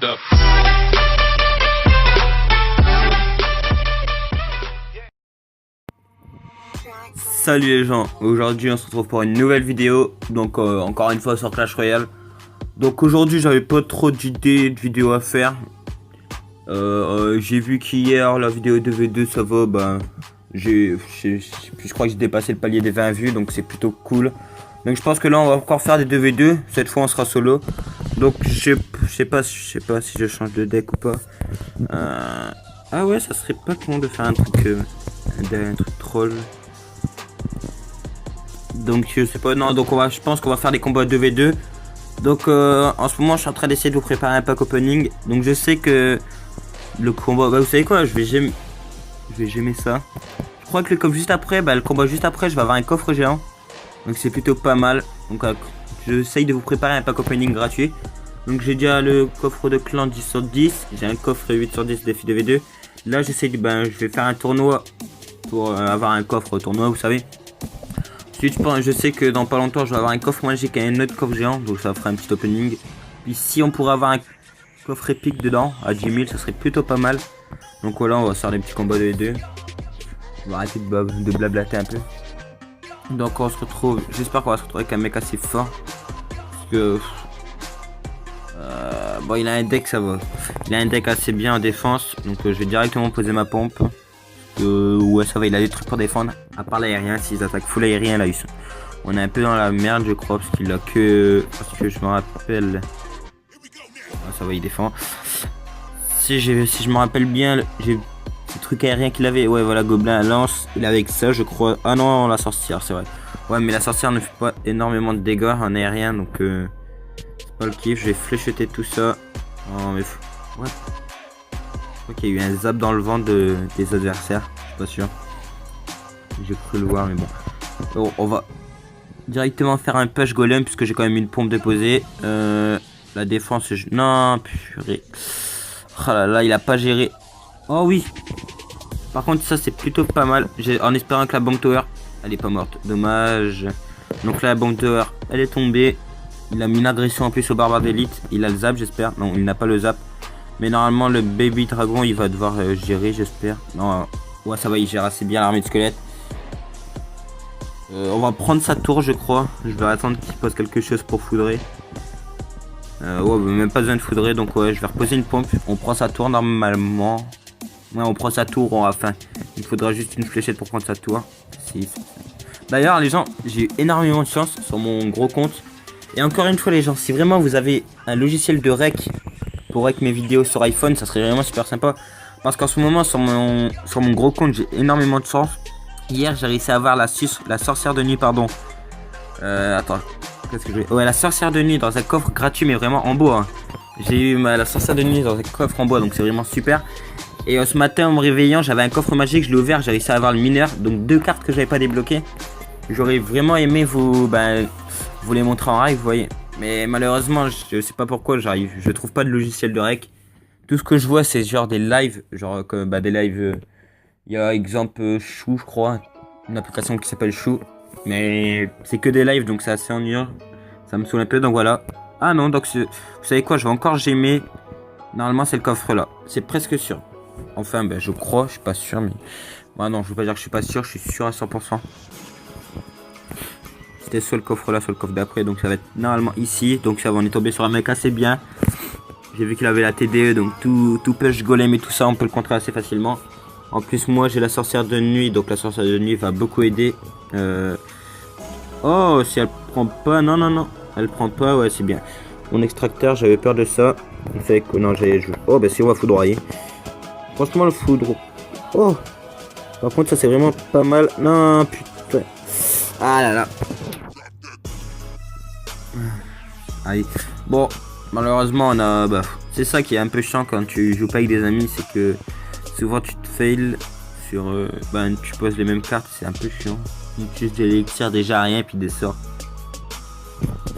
up. Salut les gens, aujourd'hui on se retrouve pour une nouvelle vidéo, donc encore une fois sur Clash Royale. Donc aujourd'hui j'avais pas trop d'idées de vidéos à faire. J'ai vu qu'hier la vidéo 2v2 ça va, ben je crois que j'ai dépassé le palier des 20 vues, donc c'est plutôt cool. Donc je pense que là on va encore faire des 2v2, cette fois on sera solo. Donc je sais pas si je change de deck ou pas. Ah ouais, ça serait pas con de faire un truc troll. Donc je sais pas, non, donc je pense qu'on va faire des combats 2v2. Donc en ce moment je suis en train d'essayer de vous préparer un pack opening. Donc je sais que le combat, bah vous savez quoi, je vais gémer ça. Je crois que le combat juste après, je vais avoir un coffre géant. Donc c'est plutôt pas mal. Donc j'essaye de vous préparer un pack opening gratuit. Donc j'ai déjà le coffre de clan 10 sur 10. J'ai un coffre 8 sur 10 défi 2v2. Là j'essaye de, je vais faire un tournoi pour avoir un coffre tournoi, vous savez. Ensuite je sais que dans pas longtemps je vais avoir un coffre magique et un autre coffre géant. Donc ça fera un petit opening. Puis si on pourrait avoir un coffre épique dedans à 10 000, ça serait plutôt pas mal. Donc voilà, on va faire des petits combats 2v2. On va arrêter de blablater un peu. Donc on se retrouve, j'espère qu'on va se retrouver avec un mec assez fort. Parce que bon, il a un deck, ça va. Il a un deck assez bien en défense. Donc je vais directement poser ma pompe. Ouais, ça va, il a des trucs pour défendre. À part l'aérien, s'ils attaquent full aérien là, on est un peu dans la merde, je crois. Parce qu'il a que, parce que je me rappelle, ça va, il défend. Si je me rappelle bien, j'ai le truc aérien qu'il avait. Ouais, voilà, gobelin lance, il avait que ça, je crois. Ah non, la sorcière, c'est vrai. Ouais, mais la sorcière ne fait pas énormément de dégâts en aérien, donc c'est pas le kiff. Je vais flécheter tout ça. Oh mais ouais. Je crois qu'il y a eu un zap dans le ventre des adversaires, je suis pas sûr. J'ai cru le voir, mais bon. Donc, on va directement faire un push golem puisque j'ai quand même une pompe déposée. La défense, non, purée. Oh là là, il a pas géré. Oh oui. Par contre, ça c'est plutôt pas mal. En espérant que la bomb tower, elle est pas morte. Dommage. Donc là, la bomb tower, elle est tombée. Il a mis une agression en plus au barbare d'élite. Il a le zap, j'espère. Non, il n'a pas le zap. Mais normalement, le baby dragon, il va devoir gérer, j'espère. Non, ouais, ça va, il gère assez bien l'armée de squelettes. On va prendre sa tour, je crois. Je vais attendre qu'il pose quelque chose pour foudrer. Ouais, même pas besoin de foudrer. Donc, ouais, je vais reposer une pompe. On prend sa tour normalement. Ouais, on prend sa tour. Enfin, il faudra juste une fléchette pour prendre sa tour. D'ailleurs, les gens, j'ai eu énormément de chance sur mon gros compte. Et encore une fois, les gens, si vraiment vous avez un logiciel de rec pour rec mes vidéos sur iPhone, ça serait vraiment super sympa. Parce qu'en ce moment, sur mon gros compte, j'ai énormément de chance. Hier, j'ai réussi à avoir la sorcière de nuit, pardon. Attends, qu'est-ce que je vais... Ouais, la sorcière de nuit dans un coffre gratuit, mais vraiment en bois. Hein. J'ai eu la sorcière de nuit dans un coffre en bois, donc c'est vraiment super. Et ce matin, en me réveillant, j'avais un coffre magique, je l'ai ouvert, j'ai réussi à avoir le mineur. Donc 2 cartes que j'avais pas débloquées. J'aurais vraiment aimé vous les montrer en live, vous voyez. Mais malheureusement, je sais pas pourquoi, je trouve pas de logiciel de rec. Tout ce que je vois, c'est genre des lives, genre comme des lives. Il y a exemple Chou, je crois, une application qui s'appelle Chou. Mais c'est que des lives, donc c'est assez ennuyant. Ça me saoule un peu, donc voilà. Ah non, donc vous savez quoi, je vais encore gémer. Normalement, c'est le coffre là, c'est presque sûr. Enfin, je crois, je suis pas sûr, mais... Bah non, je veux pas dire que je suis pas sûr, je suis sûr à 100%. C'était soit le coffre là, soit le coffre d'après, donc ça va être normalement ici. Donc ça va, on est tombé sur un mec assez bien. J'ai vu qu'il avait la TDE, donc tout push golem et tout ça, on peut le contrer assez facilement. En plus, moi j'ai la sorcière de nuit, donc la sorcière de nuit va beaucoup aider. Oh, si elle prend pas, non, elle prend pas, ouais, c'est bien. Mon extracteur, j'avais peur de ça. Il fait que non, oh, si on va foudroyer. Franchement, le foudre. Oh, par contre, ça c'est vraiment pas mal. Non, putain. Ah là là. Allez. Bon, malheureusement, on a. C'est ça qui est un peu chiant quand tu joues pas avec des amis, c'est que souvent tu te fails sur. Tu poses les mêmes cartes, c'est un peu chiant. Tu utilises des élixirs déjà rien, puis des sorts.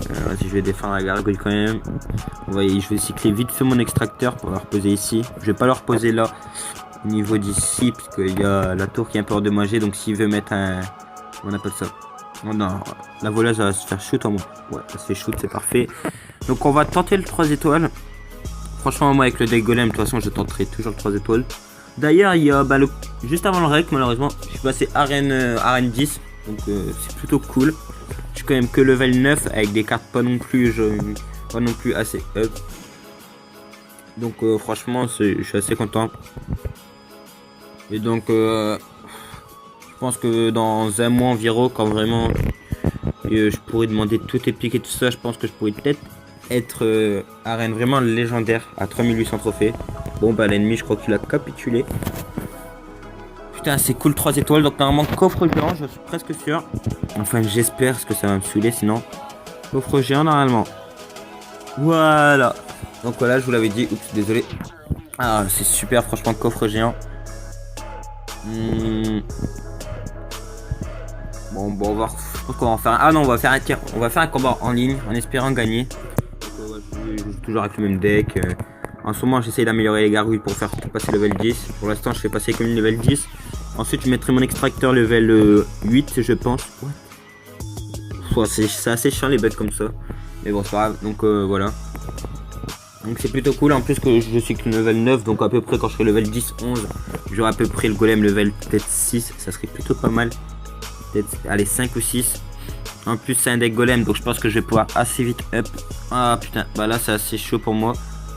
Vas-y, je vais défendre la gargouille quand même. Vous voyez, je vais cycler vite fait mon extracteur pour le reposer ici. Je vais pas le reposer là, au niveau d'ici, puisqu'il y a la tour qui est un peu endommagée. Donc s'il veut mettre un. On appelle ça. Oh non, la voleuse va se faire shoot en moi. Ouais, ça se fait shoot, c'est parfait. Donc on va tenter le 3 étoiles. franchement, moi avec le deck golem, de toute façon, je tenterai toujours le 3 étoiles. D'ailleurs, il y a juste avant le rec, malheureusement, je suis passé arène 10. Donc c'est plutôt cool. Je suis quand même que level 9 avec des cartes pas non plus assez up. Donc franchement, je suis assez content. Et donc je pense que dans un mois environ, quand vraiment je pourrais demander tout épique et tout ça, je pense que je pourrais peut-être être arène vraiment légendaire à 3800 trophées. Bon bah l'ennemi, je crois qu'il a capitulé. Putain, c'est cool, 3 étoiles. Donc normalement coffre géant, je suis presque sûr. Enfin j'espère, parce que ça va me saouler sinon. Coffre géant normalement. Voilà. Donc voilà, je vous l'avais dit. Oups, désolé. Ah, c'est super, franchement, coffre géant. Bon, on va voir. Je pense qu'on va en faire un. Ah non, on va faire un tir. On va faire un combat en ligne en espérant gagner. Je joue toujours avec le même deck. En ce moment, j'essaye d'améliorer les gargouilles pour faire passer level 10. Pour l'instant, je fais passer comme une level 10. Ensuite, je mettrai mon extracteur level 8, je pense. Ouais, c'est assez chiant les bugs comme ça. Mais bon, c'est pas grave. Donc voilà. Donc c'est plutôt cool. En plus que je suis que level 9. Donc à peu près quand je serai level 10, 11, j'aurai à peu près le golem level peut-être 6. Ça serait plutôt pas mal. Peut-être, allez, 5 ou 6. En plus, c'est un deck golem. Donc je pense que je vais pouvoir assez vite up. Ah putain, bah là c'est assez chaud pour moi.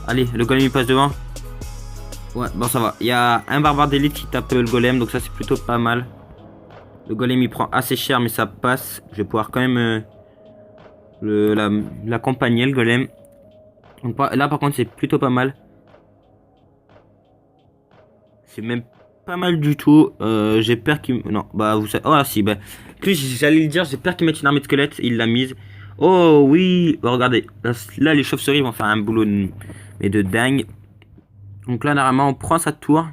Allez, le golem il passe devant. Ouais, bon ça va. Il y a un barbare d'élite qui tape le golem. Donc ça c'est plutôt pas mal. Le golem il prend assez cher mais ça passe. Je vais pouvoir quand même l'accompagner le golem. Donc là par contre c'est plutôt pas mal. C'est même pas mal du tout. J'ai peur qu'il... Non, bah vous savez... Oh si, bah... Plus j'allais le dire, j'ai peur qu'il mette une armée de squelettes. Il l'a mise. Oh oui, bah, regardez. Là les chauves-souris vont faire un boulot mais de dingue. Donc là normalement on prend sa tour.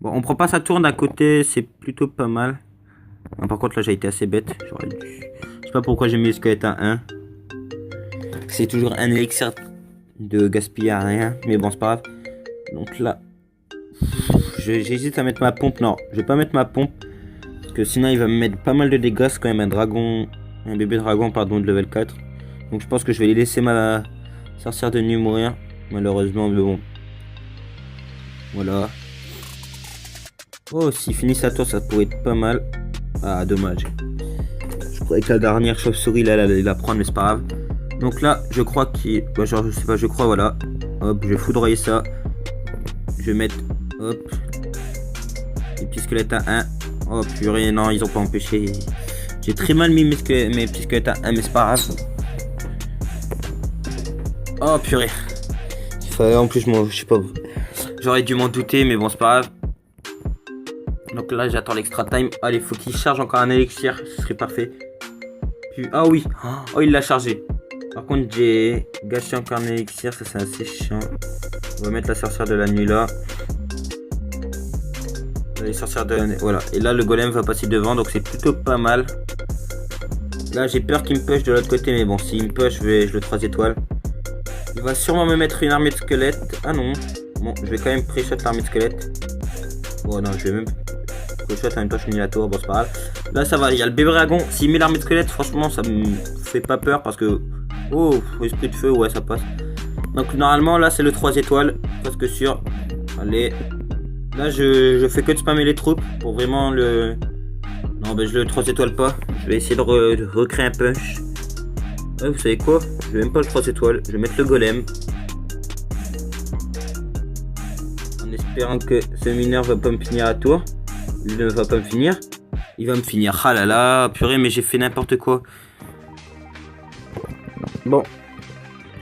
Bon, on prend pas sa tour d'un côté, c'est plutôt pas mal. Non, par contre là j'ai été assez bête. Je sais pas pourquoi j'ai mis le squelette à 1. C'est toujours un élixir de gaspiller à rien. Mais bon c'est pas grave. Donc là, j'hésite à mettre ma pompe. Non, je vais pas mettre ma pompe. Parce que sinon il va me mettre pas mal de dégâts. C'est quand même un dragon. Un bébé dragon pardon de level 4. Donc je pense que je vais laisser ma sorcière de nuit mourir. Malheureusement mais bon. Voilà. Oh, s'il finit sa tour, ça pourrait être pas mal. Ah, dommage. Je croyais que la dernière chauve-souris, là, elle allait la prendre, mais c'est pas grave. Donc là, je crois qu'il... Bah, genre, je sais pas, je crois, voilà. Hop, je vais foudroyer ça. Je vais mettre... Hop. Les petits squelettes à 1. Oh, purée, non, ils ont pas empêché. J'ai très mal mis mes petits squelettes à 1, mais c'est pas grave. Oh, purée. Il fallait, en plus, je sais pas... J'aurais dû m'en douter, mais bon, c'est pas grave. Donc là, j'attends l'extra time. Allez, faut qu'il charge encore un élixir. Ce serait parfait. Puis, ah oui. Oh, il l'a chargé. Par contre, j'ai gâché encore un élixir. Ça, c'est assez chiant. On va mettre la sorcière de la nuit là. Les sorcières de la nuit. Voilà. Et là, le golem va passer devant. Donc, c'est plutôt pas mal. Là, j'ai peur qu'il me push de l'autre côté. Mais bon, s'il me push, je le 3 étoiles. Il va sûrement me mettre une armée de squelettes. Ah non. Bon, je vais quand même pré-shot l'armée de squelettes. Bon, non, je vais même pré-shot en même temps, je finis la tour. Bon, c'est pas grave. Là, ça va. Il y a le bébé dragon. S'il met l'armée de squelettes, franchement, ça me fait pas peur parce que. Oh, esprit de feu, ouais, ça passe. Donc, normalement, là, c'est le 3 étoiles. Presque sûr. Allez. Là, je fais que de spammer les troupes pour vraiment le. Non, ben, je le 3 étoiles pas. Je vais essayer de recréer un punch. Ouais, vous savez quoi? Je vais même pas le 3 étoiles. Je vais mettre le golem. En espérant que ce mineur va pas me finir à tour. Il ne va pas me finir. Il va me finir. Ah là là, purée, mais j'ai fait n'importe quoi. Bon.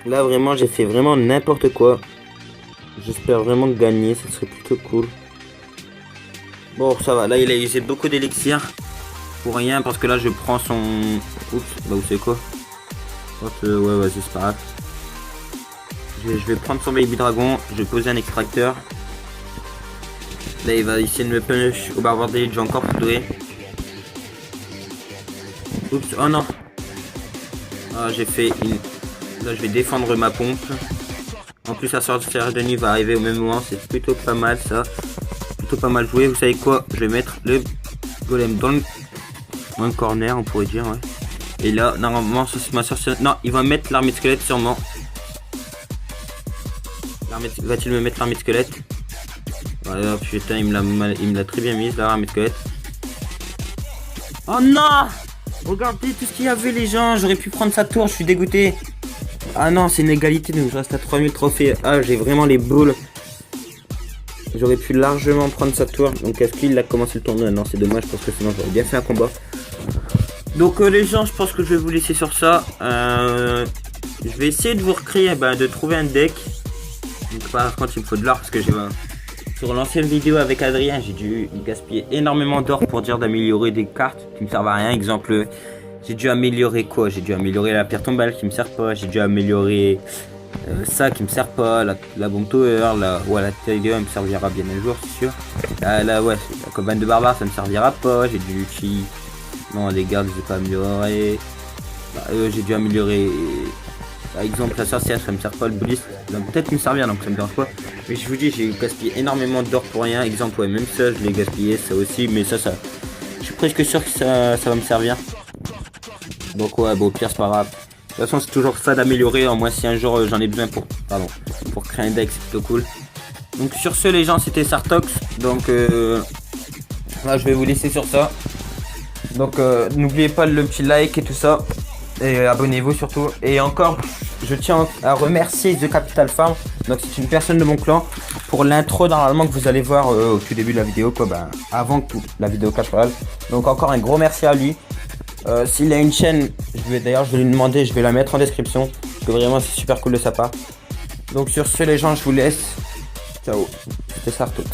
Là, vraiment, j'ai fait vraiment n'importe quoi. J'espère vraiment gagner. Ça serait plutôt cool. Bon, ça va. Là, il a usé beaucoup d'élixir. Pour rien, parce que là, je prends son... Oups, bah, vous savez quoi? Ouais, vas-y, c'est pas grave. Je vais prendre son baby dragon. Je vais poser un extracteur. Là, il va essayer de me punch au barbare d'élite. Je vais encore foudrer. Oups, oh non. Ah, j'ai fait une... Là, je vais défendre ma pompe. En plus, la sorcière de nuit va arriver au même moment. C'est plutôt pas mal, ça. Plutôt pas mal joué. Vous savez quoi? Je vais mettre le golem dans le corner, on pourrait dire, ouais. Et là, normalement, ça c'est ma sorcière... Non, il va mettre l'armée de squelette sûrement. Va-t-il me mettre l'armée de squelette? Voilà, putain, il me l'a très bien mise, là, l'armée de squelette. Oh non! Regardez tout ce qu'il y avait, les gens. J'aurais pu prendre sa tour, je suis dégoûté. Ah non, c'est une égalité, donc je reste à 3000 trophées. Ah, j'ai vraiment les boules. J'aurais pu largement prendre sa tour. Donc est-ce qu'il a commencé le tournoi? Non, c'est dommage parce que sinon j'aurais bien fait un combat. Donc les gens, je pense que je vais vous laisser sur ça. Je vais essayer de vous recréer, de trouver un deck. Donc par contre il me faut de l'or parce que j'ai sur l'ancienne vidéo avec Adrien, j'ai dû gaspiller énormément d'or pour dire d'améliorer des cartes qui me servent à rien. Exemple, j'ai dû améliorer quoi? J'ai dû améliorer la pierre tombale qui me sert pas. J'ai dû améliorer ça qui me sert pas. La bombe tower, la TD1 me servira bien un jour, c'est sûr. La cabane de barbare, ça me servira pas. J'ai dû non, les gardes, je vais pas améliorer. J'ai dû améliorer. Par exemple, la sorcière, ça me sert pas, le bouddhiste, ça va peut-être me servir, donc ça me dérange pas. Mais je vous dis, j'ai gaspillé énormément d'or pour rien. Exemple, ouais, même ça, je l'ai gaspillé, ça aussi, mais ça, je suis presque sûr que ça va me servir. Donc ouais, bon, au pire, c'est pas grave. De toute façon, c'est toujours ça d'améliorer. Moi, si un jour j'en ai besoin pour créer un deck, c'est plutôt cool. Donc sur ce, les gens, c'était Sartox. Donc là, je vais vous laisser sur ça. Donc n'oubliez pas le petit like et tout ça. Et abonnez-vous surtout. Et encore, je tiens à remercier The Capital Farm. Donc c'est une personne de mon clan pour l'intro normalement que vous allez voir au tout début de la vidéo, quoi, avant que la vidéo casual. Donc encore un gros merci à lui. S'il a une chaîne, je vais lui demander, je vais la mettre en description. Parce que vraiment c'est super cool de sa part. Donc sur ce, les gens, je vous laisse. Ciao. C'était Sartox.